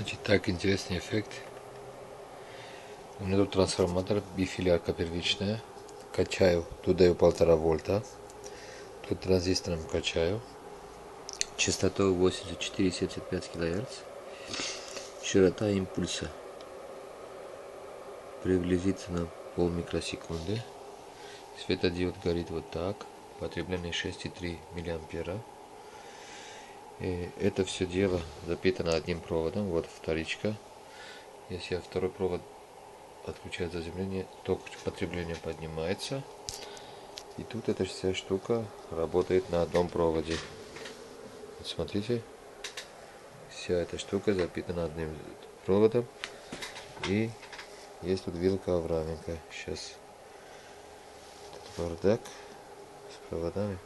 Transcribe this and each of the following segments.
Значит, так, интересный эффект. У меня тут трансформатор, бифилярка первичная. Качаю, тут даю 1,5 вольта. Тут транзистором качаю. Частота 84-75 кГц. Широта импульса приблизительно полмикросекунды. Светодиод горит вот так. Потребление 6,3 мА. И это все дело запитано одним проводом. Вот вторичка. Если я второй провод отключаю заземление, ток потребления поднимается. И тут эта вся штука работает на одном проводе. Вот смотрите. Вся эта штука запитана одним проводом. И есть тут вилка Авраменко. Сейчас бардак с проводами.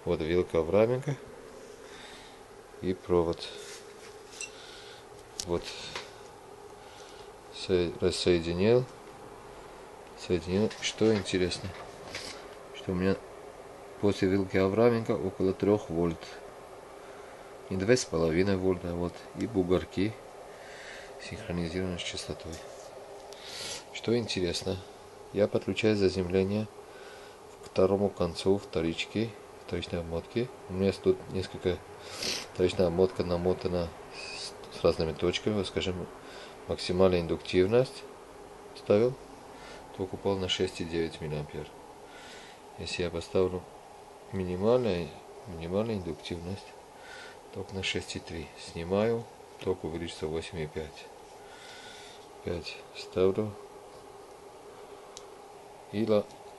Вот вилка Авраменко. И провод. Вот. Рассоединил. Соединил. Что интересно, что у меня после вилки Авраменко около 3 вольт. Не 2,5 вольта, вот. И бугорки синхронизированы с частотой. Что интересно, я подключаю заземление к второму концу вторичной обмотки. У меня тут несколько вторичная обмотка намотана с разными точками. Вот, скажем, максимальная индуктивность ставил, ток упал на 6,9 мА. Если я поставлю минимальная индуктивность, ток на 6,3. Снимаю, ток увеличится 8,5. 5 ставлю. И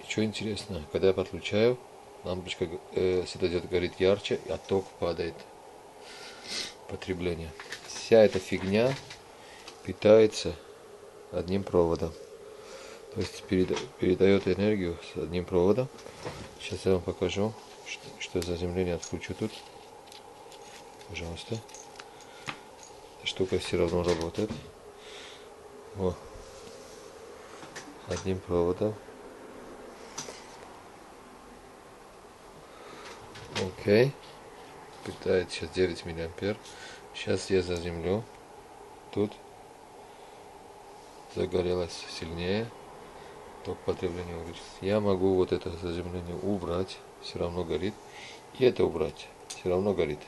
что интересно, когда я подключаю, лампочка светодиод горит ярче, а ток падает. Потребление. Вся эта фигня питается одним проводом. То есть передает энергию с одним проводом. Сейчас я вам покажу, что заземление отключу тут. Пожалуйста. Штука все равно работает. О. Одним проводом. Окей. Питает сейчас 9 мА. Сейчас я заземлю. Тут загорелось сильнее. Ток потребления увеличится. Я могу вот это заземление убрать. Все равно горит. И это убрать. Все равно горит.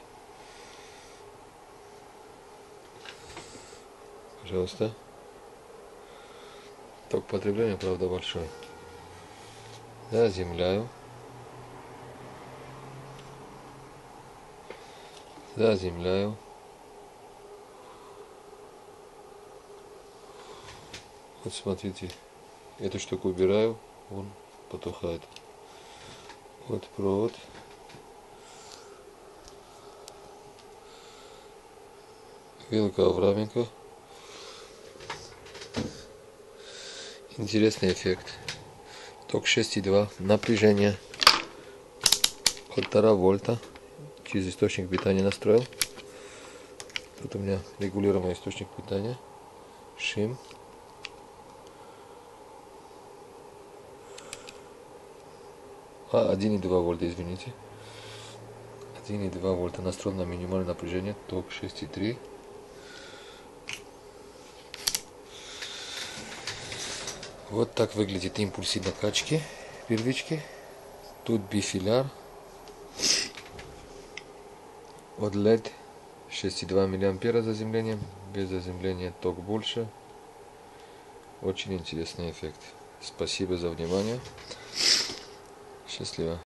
Пожалуйста. Ток потребления, правда, большой. Заземляю. Заземляю. Вот смотрите, эту штуку убираю, он потухает. Вот провод. Вилка Авраменко. Интересный эффект. Ток 6,2. Напряжение 1,5 вольта. Через источник питания настроил. Тут у меня регулируемый источник питания. Шим. А, 1,2 вольта, извините. 1,2 вольта. Настроен на минимальное напряжение. Ток 6,3. Вот так выглядит импульсы накачки первички. Тут бифиляр. От LED 6,2 мА заземлением. Без заземления ток больше. Очень интересный эффект. Спасибо за внимание. Счастливо.